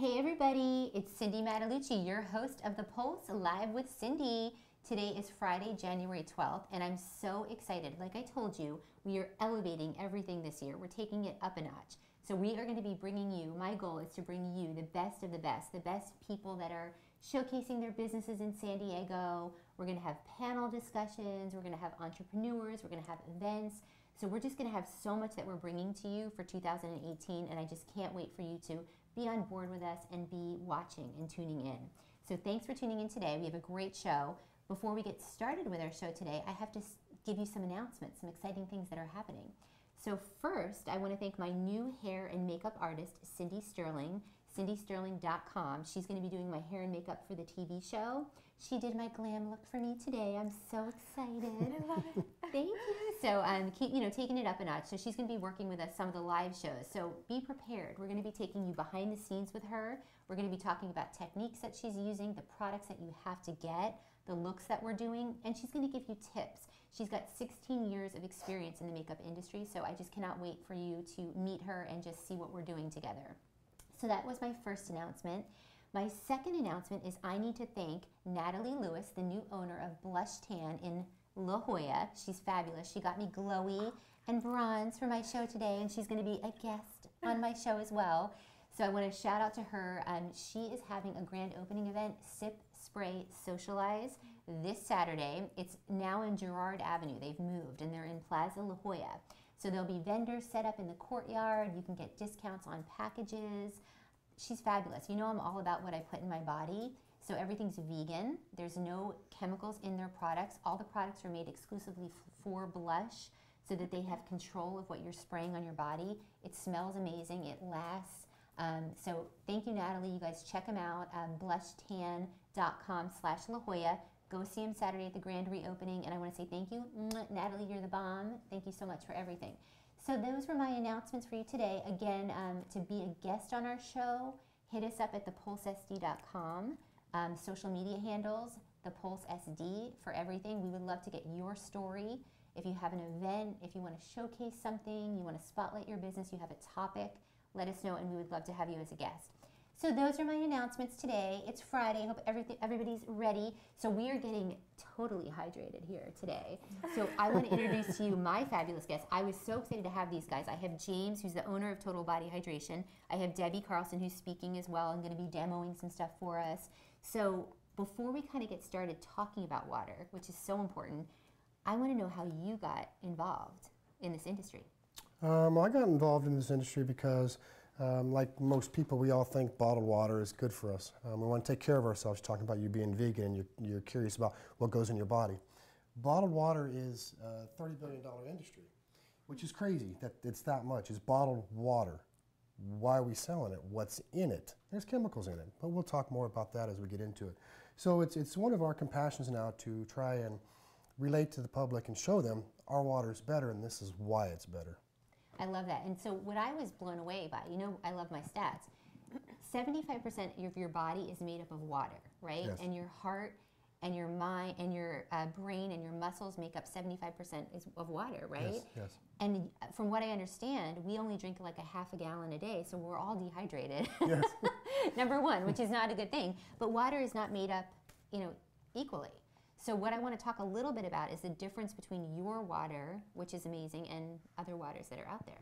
Hey everybody, it's Cindy Matalucci, your host of The Pulse Live with Cindy. Today is Friday, January 12th, and I'm so excited. Like I told you, we are elevating everything this year. We're taking it up a notch. So we are going to be bringing you, my goal is to bring you the best of the best people that are showcasing their businesses in San Diego. We're going to have panel discussions, we're going to have entrepreneurs, we're going to have events. So we're just going to have so much that we're bringing to you for 2018, and I just can't wait for you to be on board with us and be watching and tuning in. So thanks for tuning in today. We have a great show. Before we get started with our show today, I have to give you some announcements, some exciting things that are happening. So first, I want to thank my new hair and makeup artist, Cindy Sterling, cindysterling.com. She's going to be doing my hair and makeup for the TV show. She did my glam look for me today. I'm so excited. I love it. Thank you. So keep taking it up a notch. So she's going to be working with us some of the live shows. So be prepared. We're going to be taking you behind the scenes with her. We're going to be talking about techniques that she's using, the products that you have to get, the looks that we're doing, and she's going to give you tips. She's got 16 years of experience in the makeup industry, so I just cannot wait for you to meet her and just see what we're doing together. So that was my first announcement. My second announcement is I need to thank Natalie Lewis, the new owner of Blush Tan in La Jolla. She's fabulous. She got me glowy and bronze for my show today, and she's going to be a guest on my show as well. So I want to shout out to her. She is having a grand opening event, Sip, Spray, Socialize, this Saturday. It's now in Girard Avenue. They've moved, and they're in Plaza La Jolla. So there'll be vendors set up in the courtyard. You can get discounts on packages. She's fabulous. You know I'm all about what I put in my body. So everything's vegan. There's no chemicals in their products. All the products are made exclusively for blush so that they have control of what you're spraying on your body. It smells amazing. It lasts. So thank you, Natalie. You guys check them out. Blushtan.com/La Jolla. Go see him Saturday at the grand reopening. And I want to say thank you. Natalie, you're the bomb. Thank you so much for everything. So those were my announcements for you today. Again, to be a guest on our show, hit us up at thepulsesd.com. Social media handles, thepulsesd for everything. We would love to get your story. If you have an event, if you want to showcase something, you want to spotlight your business, you have a topic, let us know and we would love to have you as a guest. So those are my announcements today. It's Friday. I hope everybody's ready. So we are getting totally hydrated here today. So I want to introduce to you my fabulous guests. I was so excited to have these guys. I have James, who's the owner of Total Body Hydration. I have Debbie Carlson, who's speaking as well and going to be demoing some stuff for us. So before we kind of get started talking about water, which is so important, I want to know how you got involved in this industry. I got involved in this industry because like most people, we all think bottled water is good for us. We want to take care of ourselves. Talking about you being vegan and you're curious about what goes in your body. Bottled water is a $30 billion industry, which is crazy that it's that much. It's bottled water. Why are we selling it? What's in it? There's chemicals in it, but we'll talk more about that as we get into it. So it's one of our compassions now to try and relate to the public and show them our water is better and this is why it's better. I love that. And so what I was blown away by, I love my stats. 75% of your body is made up of water, right? Yes. And your heart and your mind and your brain and your muscles make up 75% of water, right? Yes, yes. And from what I understand, we only drink like a half a gallon a day, so we're all dehydrated. Yes. Number one, which is not a good thing. But water is not made up, equally. So what I want to talk a little bit about is the difference between your water, which is amazing, and other waters that are out there.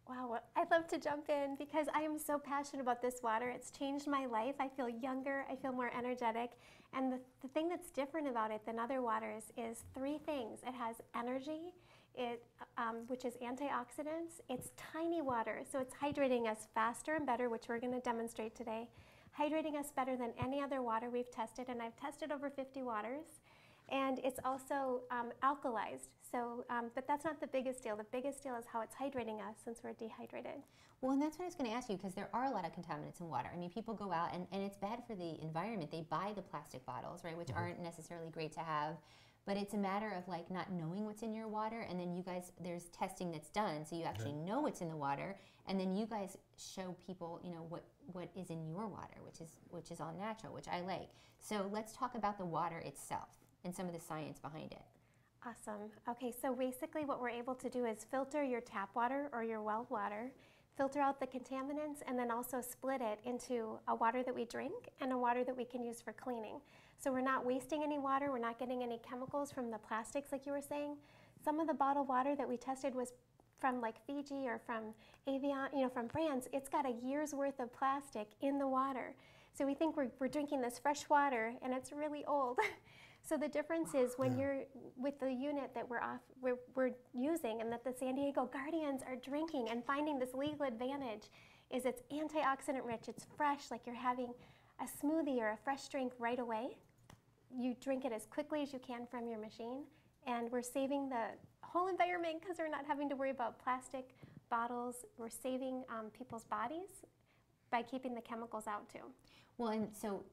Wow, I'd love to jump in because I am so passionate about this water. It's changed my life. I feel younger, I feel more energetic. And the thing that's different about it than other waters is three things. It has energy, which is antioxidants. It's tiny water, so it's hydrating us faster and better, which we're going to demonstrate today. Hydrating us better than any other water we've tested, and I've tested over 50 waters. And it's also alkalized, so, but that's not the biggest deal. The biggest deal is how it's hydrating us since we're dehydrated. Well, and that's what I was going to ask you, because there are a lot of contaminants in water. I mean, people go out, and it's bad for the environment. They buy the plastic bottles, right, which aren't necessarily great to have. But it's a matter of like not knowing what's in your water, and then you guys, there's testing that's done, so you actually know what's in the water, and then you guys show people, what is in your water, which is all natural, which I like. So let's talk about the water itself and some of the science behind it. Awesome. Okay, so basically what we're able to do is filter your tap water or your well water, filter out the contaminants, and then also split it into a water that we drink and a water that we can use for cleaning. So we're not wasting any water, we're not getting any chemicals from the plastics like you were saying. Some of the bottled water that we tested was from like Fiji or from Evian, from brands. It's got a year's worth of plastic in the water. So we think we're drinking this fresh water and it's really old. So the difference is when you're with the unit that we're using and that the San Diego Guardians are drinking and finding this legal advantage is it's antioxidant rich, it's fresh, like you're having a smoothie or a fresh drink right away. You drink it as quickly as you can from your machine, and we're saving the whole environment because we're not having to worry about plastic bottles. We're saving people's bodies by keeping the chemicals out too. Well, and so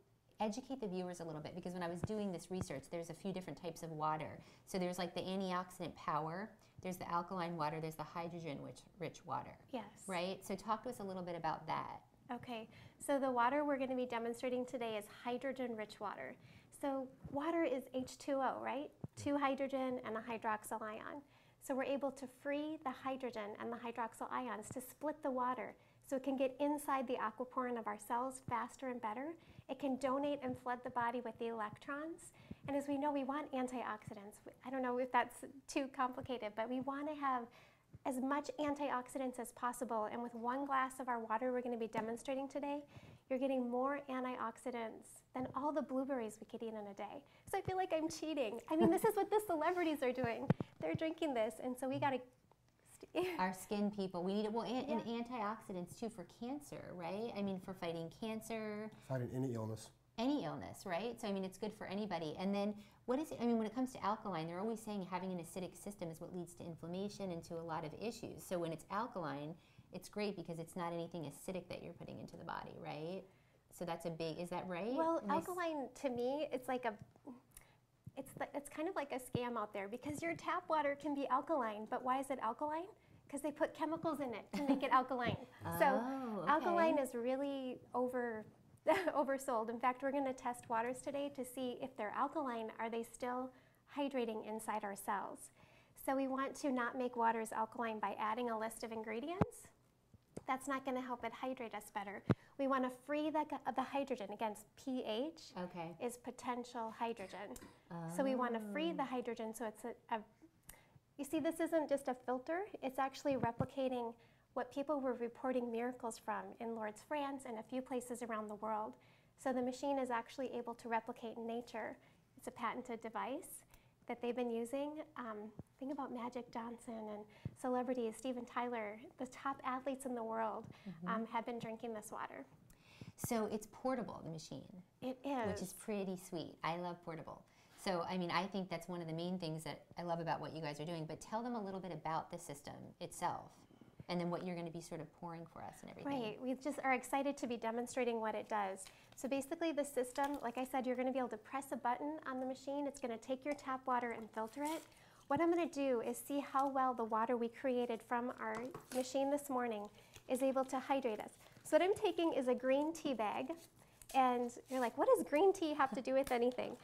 educate the viewers a little bit, because when I was doing this research, there's a few different types of water. So there's like the antioxidant power, there's the alkaline water, there's the hydrogen-rich water. Yes. Right? So talk to us a little bit about that. Okay, so the water we're going to be demonstrating today is hydrogen-rich water. So water is H2O, right? 2 hydrogen and a hydroxyl ion. So we're able to free the hydrogen and the hydroxyl ions to split the water so it can get inside the aquaporin of our cells faster and better. It can donate and flood the body with the electrons. And as we know, we want antioxidants. I don't know if that's too complicated, but we want to have as much antioxidants as possible. And with 1 glass of our water we're going to be demonstrating today, you're getting more antioxidants than all the blueberries we could eat in a day. So I feel like I'm cheating. I mean, this is what the celebrities are doing. They're drinking this, and so we got to... Our skin people, we need it. Well, and antioxidants too for cancer, right? I mean, for fighting cancer. Fighting any illness. Any illness, right? So, I mean, it's good for anybody. And then, what is it? I mean, when it comes to alkaline, they're always saying having an acidic system is what leads to inflammation and to a lot of issues. So when it's alkaline, it's great because it's not anything acidic that you're putting into the body, right? So that's a big, is that right? Well, alkaline to me, it's like it's kind of like a scam out there, because your tap water can be alkaline, but why is it alkaline? Because they put chemicals in it to make it alkaline. So okay. Alkaline is really oversold. In fact, we're going to test waters today to see if they're alkaline, are they still hydrating inside our cells? So we want to not make waters alkaline by adding a list of ingredients. That's not going to help it hydrate us better. We want to free the hydrogen. Against pH is potential hydrogen. So we want to free the hydrogen so it's you see, this isn't just a filter. It's actually replicating what people were reporting miracles from in Lourdes, France, and a few places around the world. So the machine is actually able to replicate nature. It's a patented device that they've been using. Think about Magic Johnson and celebrities, Steven Tyler, the top athletes in the world have been drinking this water. So it's portable, the machine. It is. Which is pretty sweet. I love portable. So, I mean, I think that's one of the main things that I love about what you guys are doing. But tell them a little bit about the system itself, and then what you're going to be sort of pouring for us and everything. Right. We just are excited to be demonstrating what it does. So basically the system, like I said, you're going to be able to press a button on the machine. It's going to take your tap water and filter it. What I'm going to do is see how well the water we created from our machine this morning is able to hydrate us. So what I'm taking is a green tea bag. And you're like, what does green tea have to do with anything?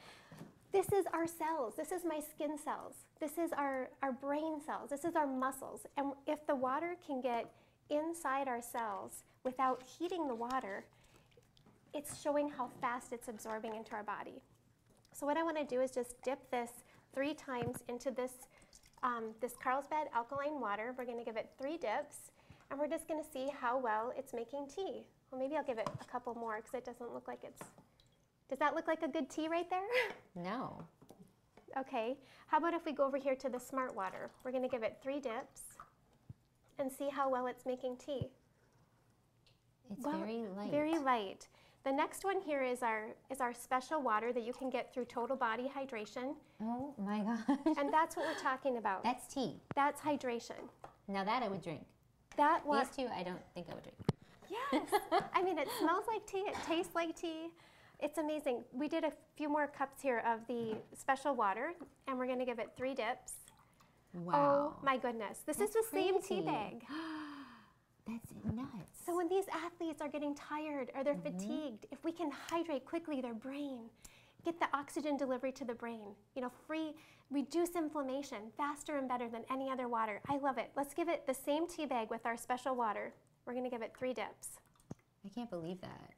This is our cells. This is my skin cells. This is our brain cells. This is our muscles. And if the water can get inside our cells without heating the water, it's showing how fast it's absorbing into our body. So what I want to do is just dip this 3 times into this Carlsbad alkaline water. We're going to give it 3 dips, and we're just going to see how well it's making tea. Well, maybe I'll give it a couple more because it doesn't look like it's... Does that look like a good tea right there? No. Okay. How about if we go over here to the Smart Water? We're going to give it 3 dips and see how well it's making tea. It's very light. Very light. The next one here is our special water that you can get through Total Body Hydration. Oh my gosh. And that's what we're talking about. That's tea. That's hydration. Now that I would drink. These 2 I don't think I would drink. Yes. I mean, it smells like tea. It tastes like tea. It's amazing. We did a few more cups here of the special water, and we're going to give it 3 dips. Wow. Oh my goodness. This That's is the same tea crazy. bag. That's nuts. So when these athletes are getting tired or they're fatigued, if we can hydrate quickly their brain, get the oxygen delivery to the brain, reduce inflammation faster and better than any other water. I love it. Let's give it the same tea bag with our special water. We're gonna give it 3 dips. I can't believe that.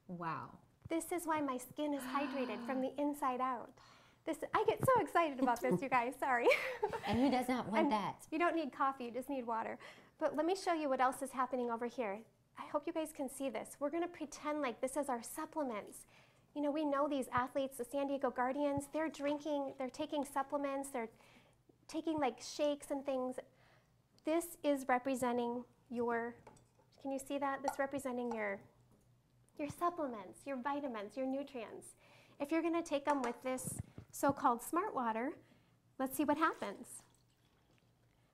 Wow. This is why my skin is hydrated from the inside out. I get so excited about this, you guys, sorry. And who does not want And that? you don't need coffee, you just need water. But let me show you what else is happening over here. I hope you guys can see this. We're gonna pretend like this is our supplements. You know, we know these athletes, the San Diego Guardians, they're taking supplements, they're taking like shakes and things. This is representing can you see that? This representing your supplements, your vitamins, your nutrients. If you're gonna take them with this so-called smart water, let's see what happens.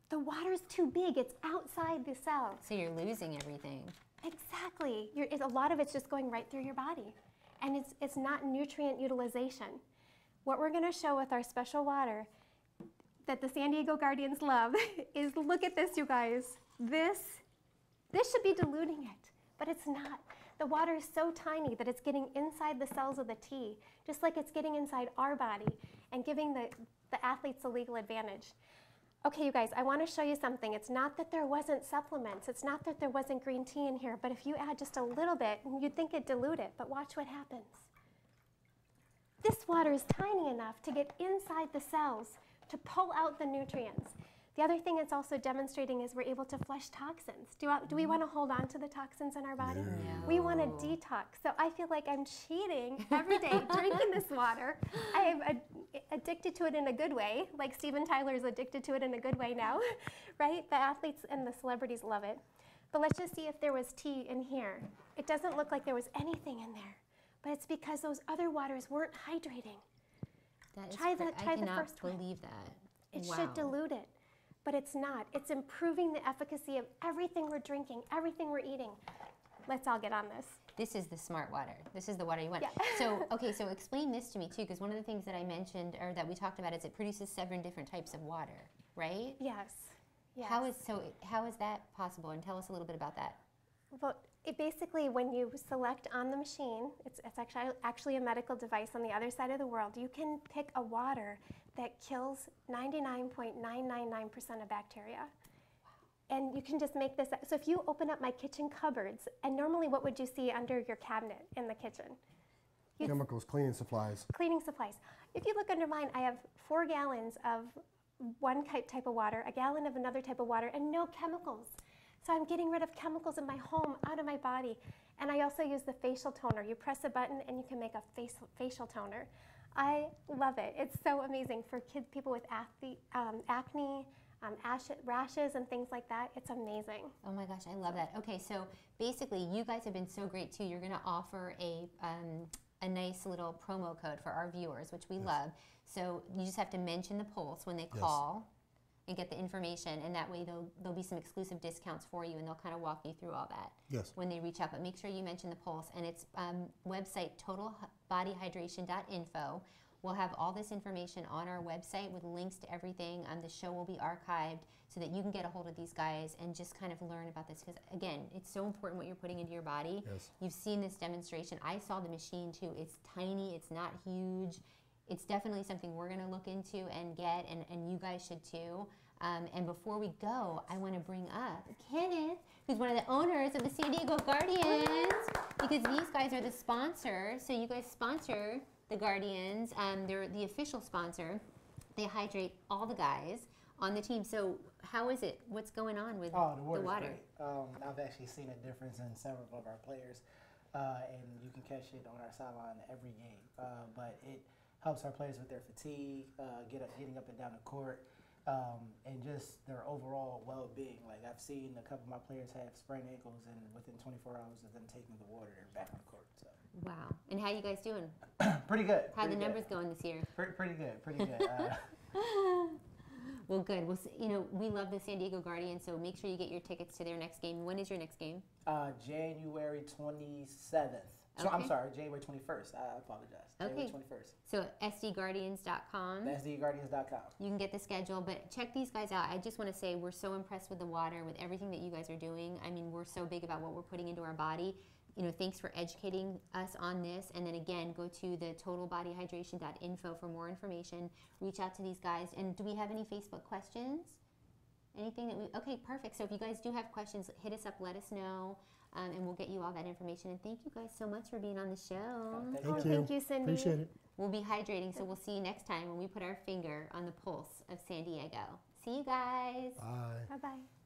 The water's too big, it's outside the cell. So you're losing everything. Exactly. A lot of it's just going right through your body. And it's not nutrient utilization. What we're gonna show with our special water that the San Diego Guardians love is, look at this, you guys. This should be diluting it, but it's not. The water is so tiny that it's getting inside the cells of the tea, just like it's getting inside our body and giving the athletes a legal advantage. Okay, you guys, I want to show you something. It's not that there wasn't supplements. It's not that there wasn't green tea in here, but if you add just a little bit, you'd think it'd dilute it, but watch what happens. This water is tiny enough to get inside the cells to pull out the nutrients. The other thing it's also demonstrating is we're able to flush toxins. Do we want to hold on to the toxins in our body? No. We want to detox. So I feel like I'm cheating every day drinking this water. I am addicted to it in a good way, like Steven Tyler is addicted to it in a good way now, right? The athletes and the celebrities love it. But let's just see if there was tea in here. It doesn't look like there was anything in there, but it's because those other waters weren't hydrating. I the cannot first one. believe that. It Wow. should dilute it, but it's not. It's improving the efficacy of everything we're drinking, everything we're eating. Let's all get on this. This is the smart water. This is the water you want. Yeah. So, okay, so explain this to me too, because one of the things that I mentioned or that we talked about is it produces 7 different types of water, right? Yes. Yes. How is that possible? And tell us a little bit about that. Well, it basically, when you select on the machine, it's actually a medical device on the other side of the world. You can pick a water that kills 99.999% of bacteria. And you can just make this. So if you open up my kitchen cupboards, and normally what would you see under your cabinet in the kitchen? Chemicals, cleaning supplies. Cleaning supplies. If you look under mine, I have 4 gallons of one type of water, a gallon of another type of water, and no chemicals. So I'm getting rid of chemicals in my home, out of my body. And I also use the facial toner. You press a button and you can make a facial toner. I love it. It's so amazing for people with acne, rashes and things like that. It's amazing. Oh my gosh, I love that. Okay, so basically you guys have been so great too. You're going to offer a nice little promo code for our viewers, which we love. So you just have to mention the Pulse when they call and get the information, and that way there'll be some exclusive discounts for you, and they'll kind of walk you through all that when they reach out. But make sure you mention the Pulse, and it's website totalbodyhydration.info. We'll have all this information on our website with links to everything. The show will be archived so that you can get a hold of these guys and just kind of learn about this. Because again, it's so important what you're putting into your body. Yes. You've seen this demonstration. I saw the machine too. It's tiny. It's not huge. It's definitely something we're going to look into and get, and you guys should too. And before we go, I want to bring up Kenneth, who's one of the owners of the San Diego Guardians, because these guys are the sponsor. So you guys sponsor the Guardians. They're the official sponsor. They hydrate all the guys on the team. So how is it? What's going on with the water? the water? I've actually seen a difference in several of our players, and you can catch it on our sideline every game. But it helps our players with their fatigue, getting up and down the court, and just their overall well-being. Like, I've seen a couple of my players have sprained ankles, and within 24 hours of them taking the water, they're back on the court. So. Wow. And how you guys doing? Pretty good. How pretty the good. numbers going this year? Pretty good. Pretty good. Well, good. Well, we love the San Diego Guardians, so make sure you get your tickets to their next game. When is your next game? January 27th. So, Okay. I'm sorry, January 21st. I apologize. January Okay. 21st. So sdguardians.com. SDGuardians.com. You can get the schedule, but check these guys out. I just want to say we're so impressed with the water, with everything that you guys are doing. I mean, we're so big about what we're putting into our body. Thanks for educating us on this. And then again, go to the totalbodyhydration.info for more information. Reach out to these guys. And do we have any Facebook questions? Anything that we, okay, perfect. So if you guys do have questions, hit us up, let us know, and we'll get you all that information. And thank you guys so much for being on the show. Thank you. Thank you, Cindy. Appreciate it. We'll be hydrating, so we'll see you next time when we put our finger on the pulse of San Diego. See you guys. Bye. Bye-bye.